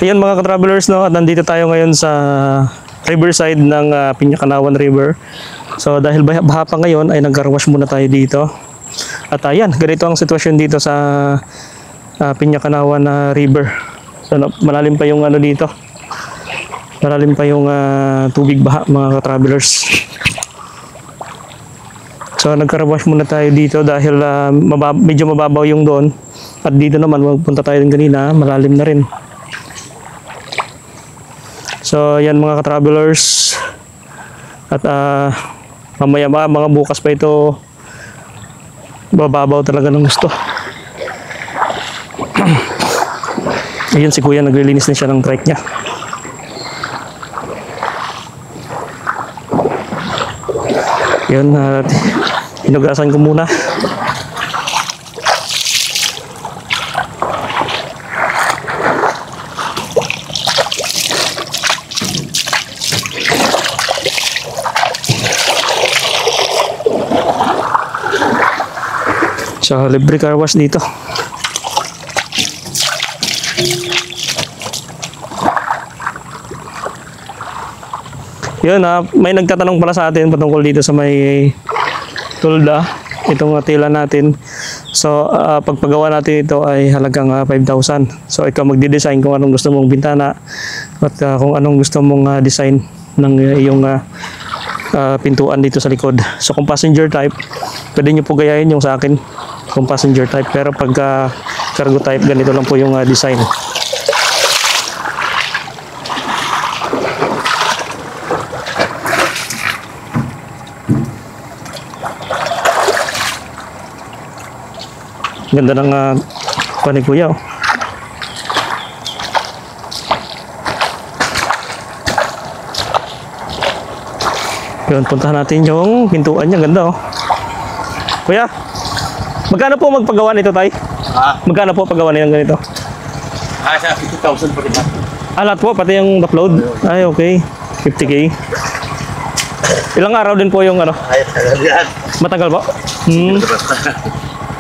Ayan mga ka-travelers, no, at nandito tayo ngayon sa riverside ng Piñacanawan River. So dahil baha pa ngayon ay nag-carwash muna tayo dito. At ayan, ganito ang sitwasyon dito sa Piñacanawan River. So malalim pa yung ano dito. Malalim pa yung tubig baha mga ka-travelers. So nag-carwash muna tayo dito dahil medyo mababaw yung doon. At dito naman, magpunta tayo din kanina, malalim na rin. So yan mga ka-travelers, at mamaya mga bukas pa ito bababaw talaga ng gusto. Ayun si kuya, naglilinis na siya ng trike niya. Yun, hinugasan ko muna. So, libre car wash dito. Yun, may nagtatanong pala sa atin patungkol dito sa may tulda, itong tila natin. So, pagpagawa natin ito ay halagang 5,000. So, ikaw magde-design kung anong gusto mong bintana at kung anong gusto mong design ng iyong pintuan dito sa likod. So, kung passenger type, pwede nyo po gayahin yung sa akin kung passenger type, pero pag cargo type, ganito lang po yung design. Ganda ng ni kuya, oh. Yun, puntahan natin yung pintuan niya. Ganda, oh. Kuya, magkano po magpagawa nito, tay? Magkano po paggawa nilang ganito? Sa 50,000 pa rin. Lahat po, pati yung upload? Ay, okay. 50K. Ilang araw din po yung ano? Ay, tagal yan. Matagal po?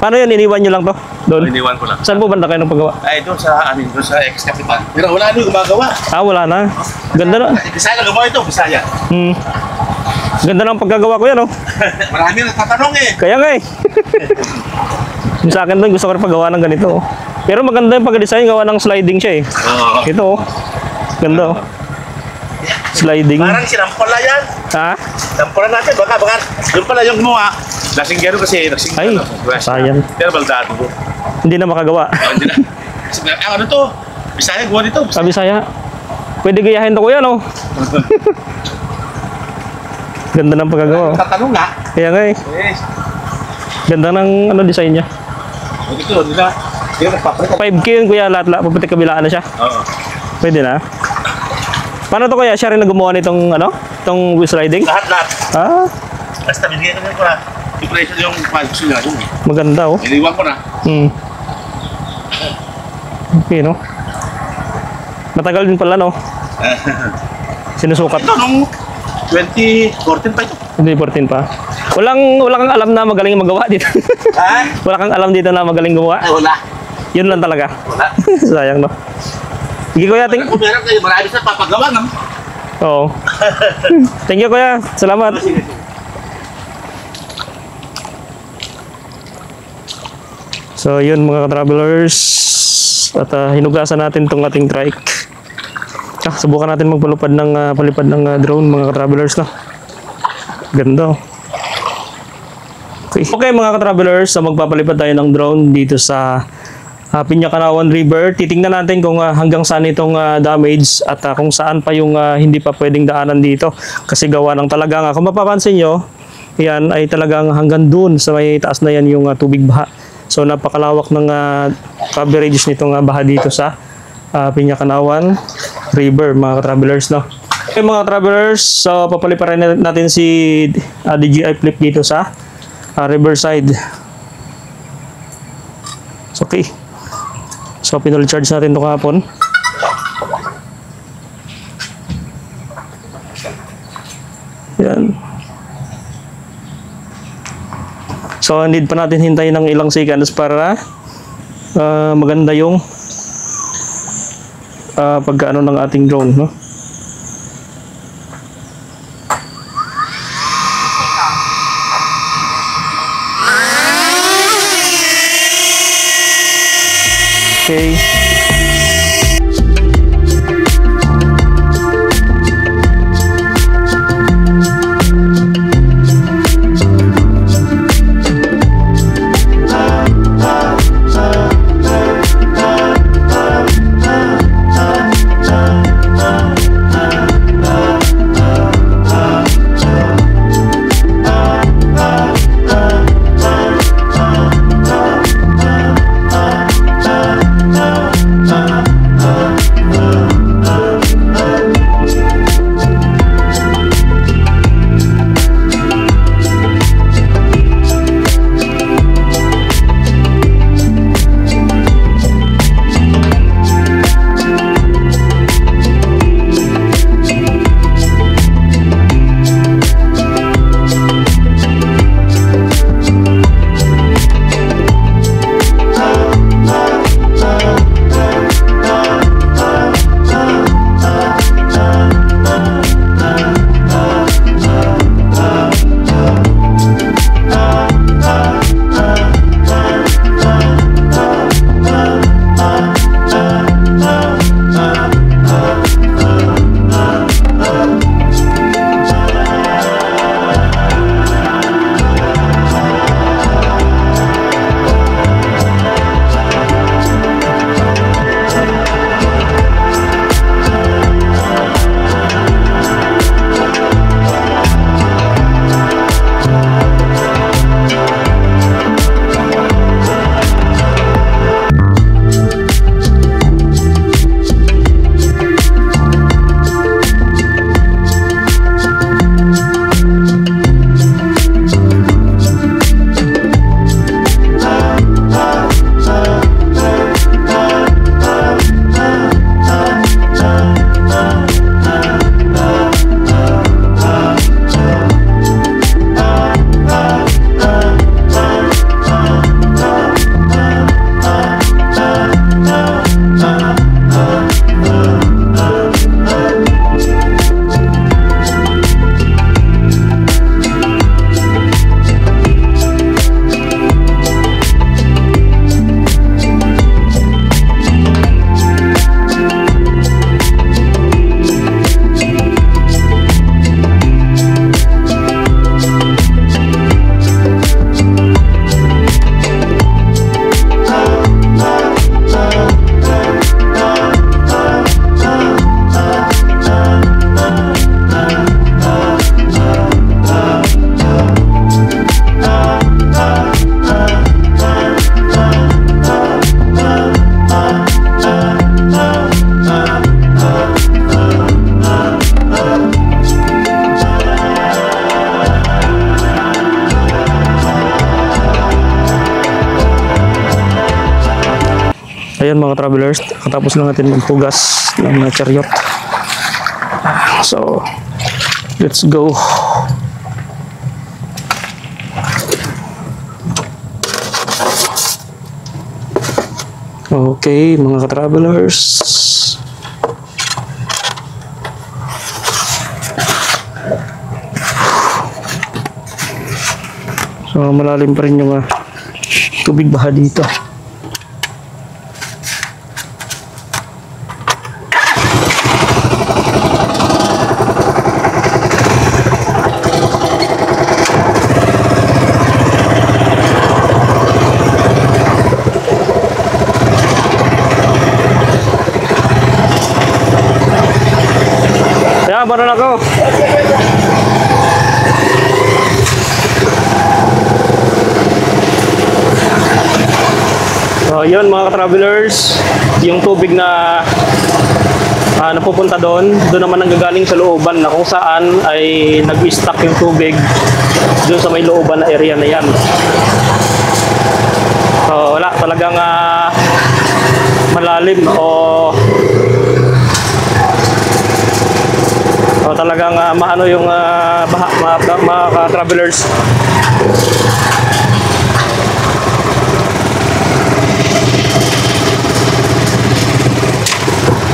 Paano yan? Iniwan nyo lang to? Doon? Iniwan ko lang. Saan po banda kayo ng paggawa? Ay, doon sa ex-kapitan. Pero wala nyo gumagawa. Wala na. Ganda na. Bisaya lang gumawa ito, Bisaya. Ganda ng pagkagawa ko yan, oh. Marami nagtatanong eh. Kaya nga eh. Yung sa akin doon, gusto ko rin paggawa ng ganito, oh. Pero maganda yung pagka-design, gawa ng sliding siya eh. Oo. Ito, oh. Ganda, oh. Sliding. Parang sinampol na yan. Sinampol na natin. Baka doon pala yung gumawa. Lasinggero kasi. Ay, sayang. Pero baldado ko. Hindi na makagawa. Hindi na. Ano to? Bisaya, gawa dito. Sabi saya, pwede gayahin to ko yan, oh. Ganda ng pagkagawa, oh. Tatanong nga. Kaya nga eh. Yes. Ganda ng ano design niya. Ito, nila. 5K yun kuya, lahat paputi kabilaan na siya. Oo. Pwede na. Paano to kuya? Siya rin naggumawa nitong ano? Itong sliding? Lahat. Basta binigyan ko na. Impression yung gusto niya. Maganda, oh. Iniwan ko na. Okay, no? Matagal din pala, no? Sinusukat. Ito nung 2014 pa ito. 2014 pa. Wala kang alam na magaling magawa dito. Wala kang alam dito na magaling gumawa. Ay, wala. Yun lang talaga. Wala. Sayang, no? Sige, kuya. Kung meron kayo, marami sa papagawa, no? Oo. Thank you, kuya. Salamat. So, yun mga ka-travelers. At hinugasan natin itong ating trike. Subukan natin magpalipad ng drone mga ka-travelers, no? Ganda, oh. Okay mga ka-travelers, magpapalipad tayo ng drone dito sa Piñacanawan River. Titingnan natin kung hanggang saan itong damage at kung saan pa yung hindi pa pwedeng daanan dito. Kasi gawa ng talagang, kung mapapansin nyo, yan ay talagang hanggang dun sa may taas na yan yung tubig baha. So napakalawak ng coverage nitong baha dito sa Piñacanawan River mga ka-travelers, no? Okay mga travelers, so papaliparan natin si DJI Flip dito sa Riverside. So, okay. So pinuli charge natin ito kahapon. Yan. So need pa natin hintayin ng ilang seconds para maganda yung pagkaano ng ating drone, no? Okay. Ayan mga travelers, katapos lang natin magpugas ng chariot. So, let's go. Okay, mga ka-travelers. So, malalim pa rin yung tubig baha dito. Baru na ako. So, yun mga ka-travelers, yung tubig na napupunta doon naman nanggagaling sa looban na kung saan ay nag-stock yung tubig doon sa may looban na area na yan. So, wala talagang malalim o talagang maano yung baha mga travelers.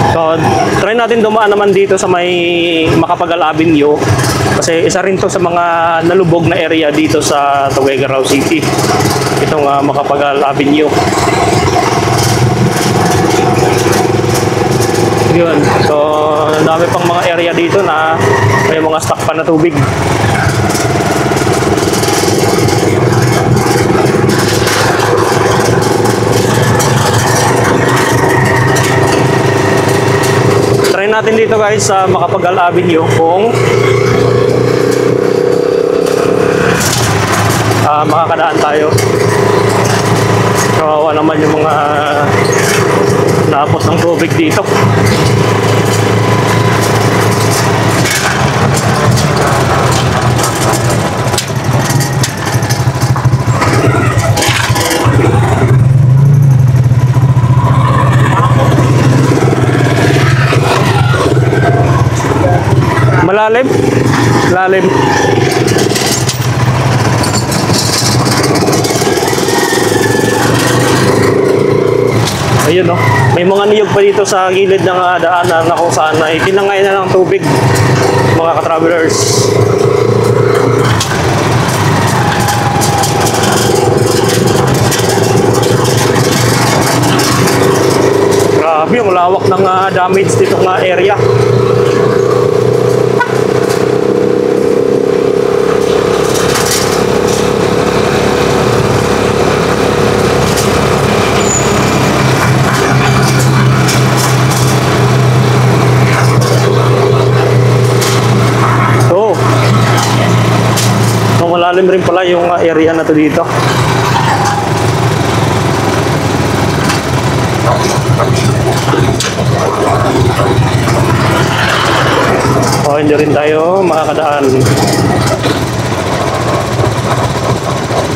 So, try natin dumaan naman dito sa may Macapagal Avenue kasi isa rin to sa mga nalubog na area dito sa Tuguegarao City. Itong Macapagal Avenue. Yun. So, ang dami pang mga area dito na may mga stock pa na tubig. Try natin dito guys sa Macapagal Avenue kung makakadaan tayo. Kawawa naman yung mga naapos ng tubig dito. Malalim? Lalim. Ayun no, may mga niyog pa dito sa gilid ng daanan na kung saan ay tinangay na ng tubig mga ka-travelers. Grabe yung lawak ng damage dito ng area. Malalim rin pala yung area na to dito. Oh, hindi rin tayo makakadaan.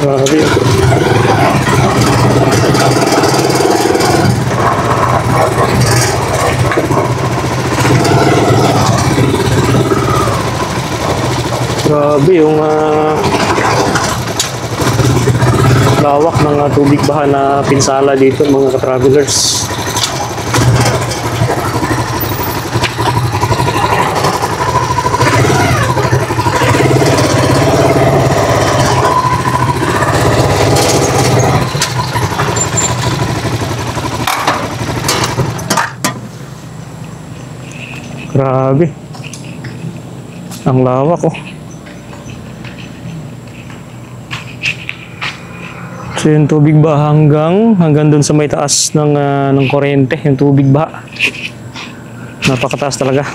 Grabe. Grabe yung lawak ng tubig baha na pinsala dito mga ka-travelers. Grabe. Ang lawak oh. So yung tubig ba hanggang dun sa may taas ng kuryente, yung tubig ba. Napakataas talaga.